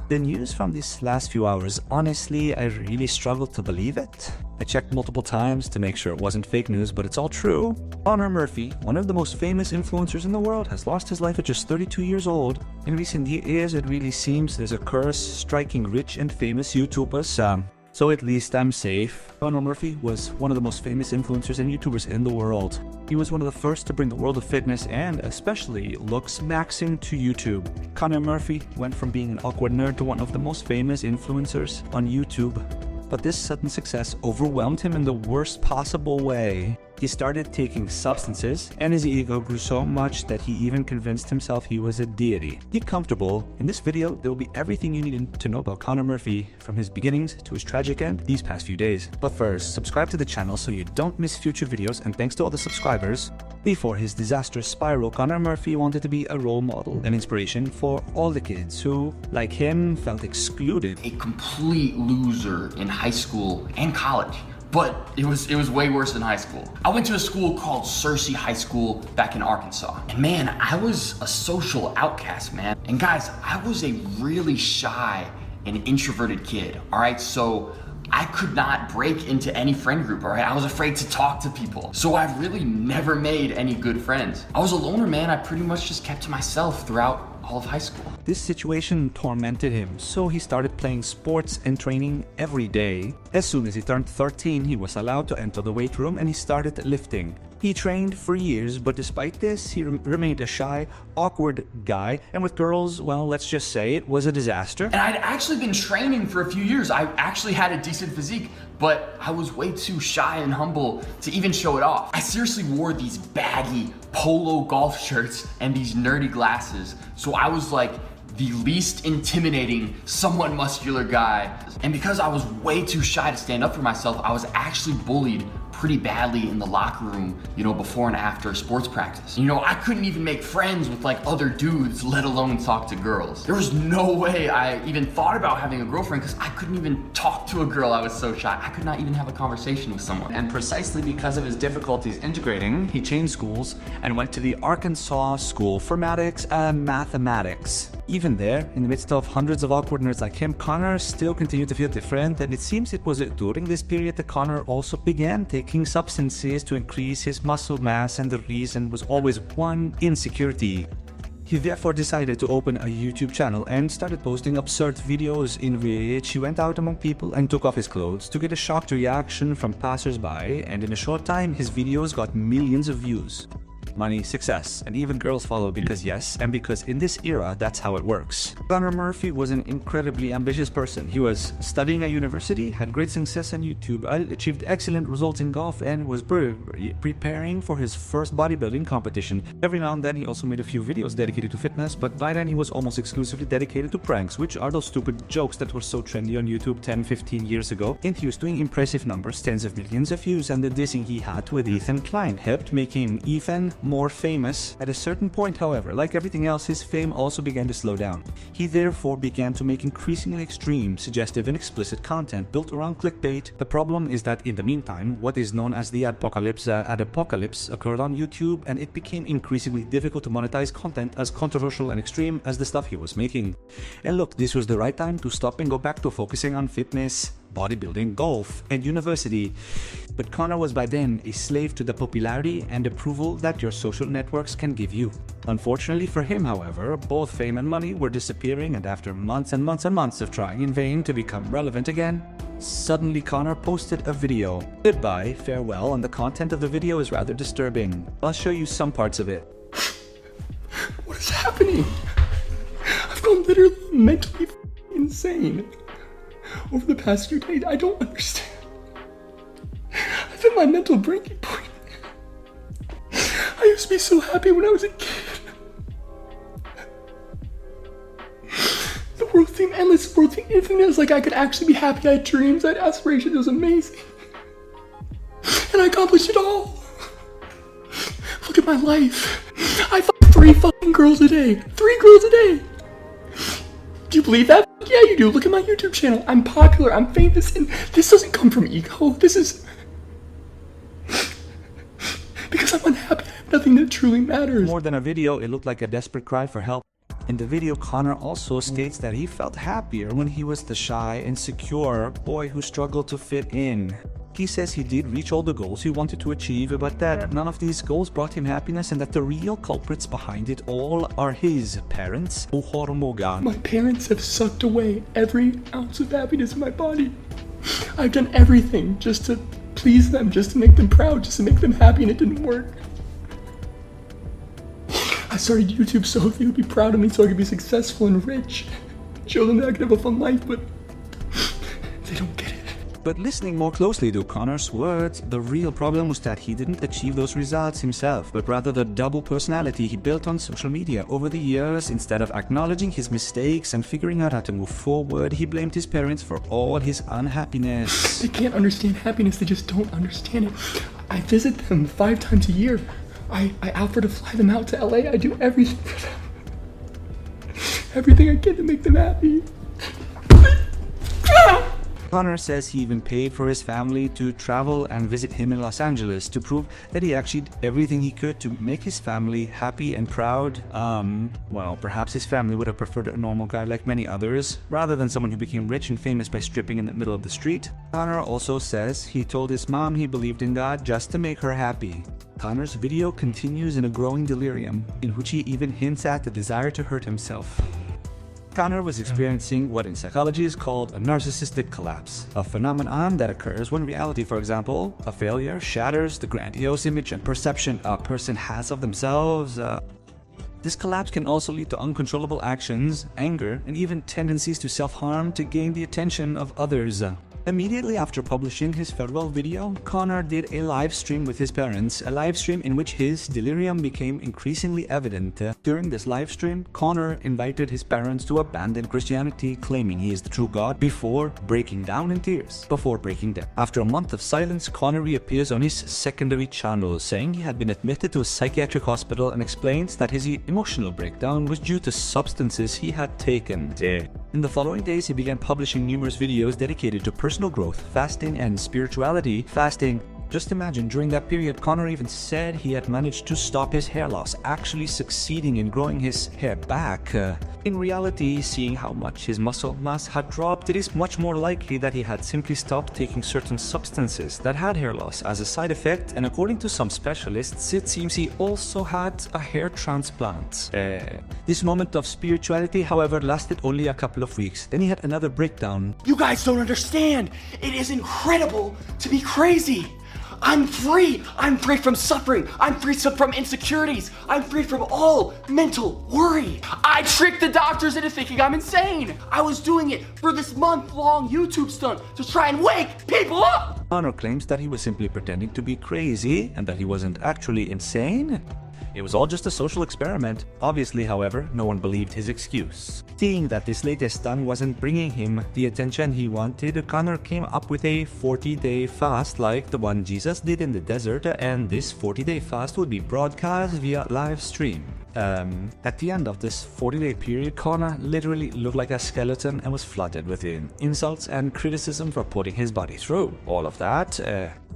The news from these last few hours, honestly, I really struggled to believe it. I checked multiple times to make sure it wasn't fake news, but it's all true. Conor Murphy, one of the most famous influencers in the world, has lost his life at just 32 years old. In recent years, it really seems there's a curse striking rich and famous YouTubers. So at least I'm safe. Conor Murphy was one of the most famous influencers and YouTubers in the world. He was one of the first to bring the world of fitness and especially looks maxing to YouTube. Conor Murphy went from being an awkward nerd to one of the most famous influencers on YouTube. But this sudden success overwhelmed him in the worst possible way. He started taking substances, and his ego grew so much that he even convinced himself he was a deity. Get comfortable. In this video, there will be everything you need to know about Conor Murphy, from his beginnings to his tragic end these past few days. But first, subscribe to the channel so you don't miss future videos, and thanks to all the subscribers. Before his disastrous spiral, Conor Murphy wanted to be a role model and inspiration for all the kids who, like him, felt excluded. A complete loser in high school and college. But it was way worse than high school. I went to a school called Searcy High School back in Arkansas. And man, I was a social outcast, man. And guys, I was a really shy and introverted kid, all right? So I could not break into any friend group, all right? I was afraid to talk to people. So I really never made any good friends. I was a loner, man. I pretty much just kept to myself throughout all of high school. This situation tormented him, so he started playing sports and training every day. As soon as he turned 13, he was allowed to enter the weight room and he started lifting. He trained for years, but despite this, he remained a shy, awkward guy, and with girls, well, let's just say it was a disaster. And I'd actually been training for a few years. I actually had a decent physique, but I was way too shy and humble to even show it off. I seriously wore these baggy polo golf shirts and these nerdy glasses, so I was like the least intimidating, somewhat muscular guy. And because I was way too shy to stand up for myself, I was actually bullied pretty badly in the locker room, before and after sports practice. I couldn't even make friends with like other dudes, let alone talk to girls. There was no way I even thought about having a girlfriend because I couldn't even talk to a girl. I was so shy. I could not even have a conversation with someone. And precisely because of his difficulties integrating, he changed schools and went to the Arkansas School for Mathematics. Even there, in the midst of hundreds of awkward nerds like him, Conor still continued to feel different, and it seems it was during this period that Conor also began taking substances to increase his muscle mass, and the reason was always one: insecurity. He therefore decided to open a YouTube channel and started posting absurd videos in which he went out among people and took off his clothes to get a shocked reaction from passers-by, and in a short time his videos got millions of views. Money, success, and even girls follow because yes, and because in this era, that's how it works. Conor Murphy was an incredibly ambitious person. He was studying at university, had great success on YouTube, achieved excellent results in golf, and was preparing for his first bodybuilding competition. Every now and then, he also made a few videos dedicated to fitness, but by then he was almost exclusively dedicated to pranks, which are those stupid jokes that were so trendy on YouTube 10-15 years ago. And he was doing impressive numbers, tens of millions of views, and the dissing he had with Ethan Klein helped make him even more famous. At a certain point, however, like everything else, his fame also began to slow down. He therefore began to make increasingly extreme, suggestive, and explicit content built around clickbait. The problem is that in the meantime, what is known as the adpocalypse occurred on YouTube, and it became increasingly difficult to monetize content as controversial and extreme as the stuff he was making. And look, this was the right time to stop and go back to focusing on fitness, bodybuilding, golf, and university. But Conor was by then a slave to the popularity and approval that your social networks can give you. Unfortunately for him, however, both fame and money were disappearing, and after months and months and months of trying in vain to become relevant again, suddenly Conor posted a video. Goodbye, farewell, and the content of the video is rather disturbing. I'll show you some parts of it. What is happening? I've gone literally mentally insane over the past few days. I don't understand. I've hit my mental breaking point. I used to be so happy when I was a kid. The world seemed endless, the world seemed infinite. It was like I could actually be happy. I had dreams, I had aspirations. It was amazing. And I accomplished it all. Look at my life. I fuck 3 fucking girls a day. 3 girls a day. Do you believe that? Yeah, you do. Look at my YouTube channel. I'm popular, I'm famous, and this doesn't come from ego. This is because I'm unhappy. I have nothing that truly matters. More than a video, it looked like a desperate cry for help. In the video, Connor also states that he felt happier when he was the shy, insecure boy who struggled to fit in. He says he did reach all the goals he wanted to achieve, but that none of these goals brought him happiness and that the real culprits behind it all are his parents. My parents have sucked away every ounce of happiness in my body. I've done everything just to please them, just to make them proud, just to make them happy, and it didn't work. I started YouTube so they would be proud of me, so I could be successful and rich. Show them that I could have a fun life, but they don't get it. But listening more closely to Connor's words, the real problem was that he didn't achieve those results himself, but rather the double personality he built on social media over the years. Instead of acknowledging his mistakes and figuring out how to move forward, he blamed his parents for all his unhappiness. They can't understand happiness, they just don't understand it. I visit them 5 times a year. I offer to fly them out to LA. I do everything for them. Everything I can to make them happy. Connor says he even paid for his family to travel and visit him in Los Angeles to prove that he actually did everything he could to make his family happy and proud. Well, perhaps his family would have preferred a normal guy like many others, rather than someone who became rich and famous by stripping in the middle of the street. Connor also says he told his mom he believed in God just to make her happy. Connor's video continues in a growing delirium, in which he even hints at the desire to hurt himself. Connor was experiencing what in psychology is called a narcissistic collapse, a phenomenon that occurs when reality, for example, a failure, shatters the grandiose image and perception a person has of themselves. This collapse can also lead to uncontrollable actions, anger, and even tendencies to self-harm to gain the attention of others. Immediately after publishing his farewell video, Connor did a live stream with his parents, a live stream in which his delirium became increasingly evident. During this live stream, Connor invited his parents to abandon Christianity, claiming he is the true God, before breaking down in tears. After a month of silence, Connor reappears on his secondary channel, saying he had been admitted to a psychiatric hospital and explains that his emotional breakdown was due to substances he had taken. In the following days, he began publishing numerous videos dedicated to personal growth, fasting, and spirituality. Fasting. Just imagine, during that period, Connor even said he had managed to stop his hair loss, actually succeeding in growing his hair back. In reality, seeing how much his muscle mass had dropped, it is much more likely that he had simply stopped taking certain substances that had hair loss as a side effect, and according to some specialists, it seems he also had a hair transplant. This moment of spirituality, however, lasted only a couple of weeks. Then he had another breakdown. You guys don't understand. It is incredible to be crazy. I'm free. I'm free from suffering. I'm free from insecurities. I'm free from all mental worry. I tricked the doctors into thinking I'm insane. I was doing it for this month-long YouTube stunt to try and wake people up. Connor claims that he was simply pretending to be crazy and that he wasn't actually insane. It was all just a social experiment. Obviously, however, no one believed his excuse. Seeing that this latest stunt wasn't bringing him the attention he wanted, Connor came up with a 40-day fast like the one Jesus did in the desert, and this 40-day fast would be broadcast via live stream. At the end of this 40-day period, Connor literally looked like a skeleton and was flooded with insults and criticism for putting his body through all of that.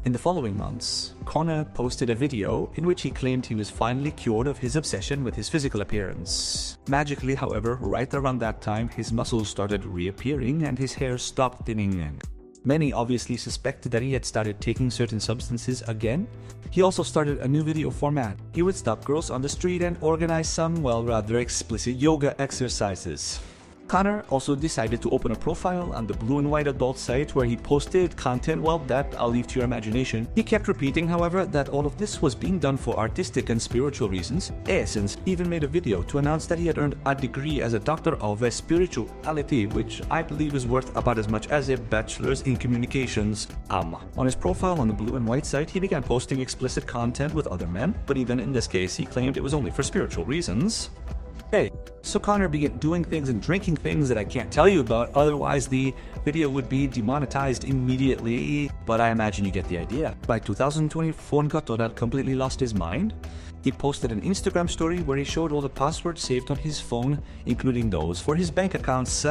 In the following months, Connor posted a video in which he claimed he was finally cured of his obsession with his physical appearance. Magically, however, right around that time, his muscles started reappearing and his hair stopped thinning. Many obviously suspected that he had started taking certain substances again. He also started a new video format. He would stop girls on the street and organize some, well, rather explicit yoga exercises. Connor also decided to open a profile on the Blue and White adult site where he posted content, well, that I'll leave to your imagination. He kept repeating, however, that all of this was being done for artistic and spiritual reasons. Essence even made a video to announce that he had earned a degree as a doctor of spirituality, which I believe is worth about as much as a bachelor's in communications. On his profile on the Blue and White site, he began posting explicit content with other men, but even in this case, he claimed it was only for spiritual reasons. So Connor began doing things and drinking things that I can't tell you about, otherwise the video would be demonetized immediately, but I imagine you get the idea. By 2024, Connor had completely lost his mind. He posted an Instagram story where he showed all the passwords saved on his phone, including those for his bank accounts.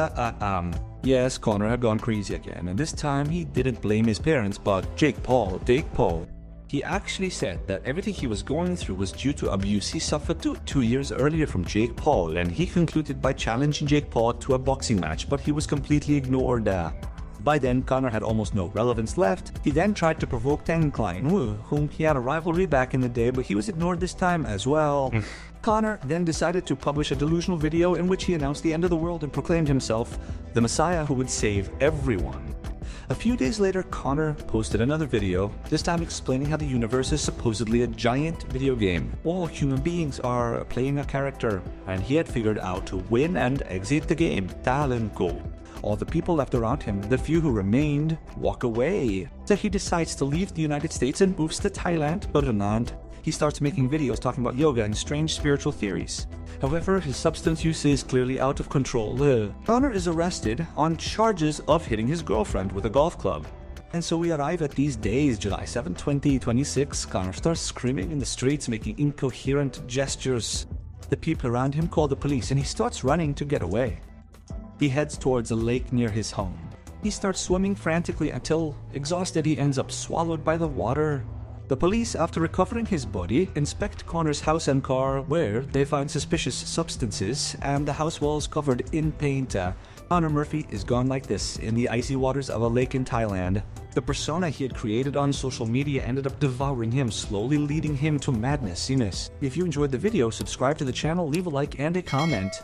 Yes, Connor had gone crazy again, and this time he didn't blame his parents, but Jake Paul. He actually said that everything he was going through was due to abuse he suffered 2 years earlier from Jake Paul, and he concluded by challenging Jake Paul to a boxing match, but he was completely ignored. By then, Conor had almost no relevance left. He then tried to provoke Tang Klein, whom he had a rivalry back in the day, but he was ignored this time as well. Conor then decided to publish a delusional video in which he announced the end of the world and proclaimed himself the Messiah who would save everyone. A few days later, Conor posted another video, this time explaining how the universe is supposedly a giant video game. All human beings are playing a character, and he had figured out to win and exit the game. Talent go. All the people left around him, the few who remained, walk away. So he decides to leave the United States and moves to Thailand, Bernard. He starts making videos talking about yoga and strange spiritual theories. However, his substance use is clearly out of control. Conor is arrested on charges of hitting his girlfriend with a golf club. And so we arrive at these days, July 7, 2026. Conor starts screaming in the streets, making incoherent gestures. The people around him call the police and he starts running to get away. He heads towards a lake near his home. He starts swimming frantically until, exhausted, he ends up swallowed by the water. The police, after recovering his body, inspect Conor's house and car, where they find suspicious substances and the house walls covered in paint. Conor Murphy is gone like this in the icy waters of a lake in Thailand. The persona he had created on social media ended up devouring him, slowly leading him to madness. If you enjoyed the video, subscribe to the channel, leave a like and a comment.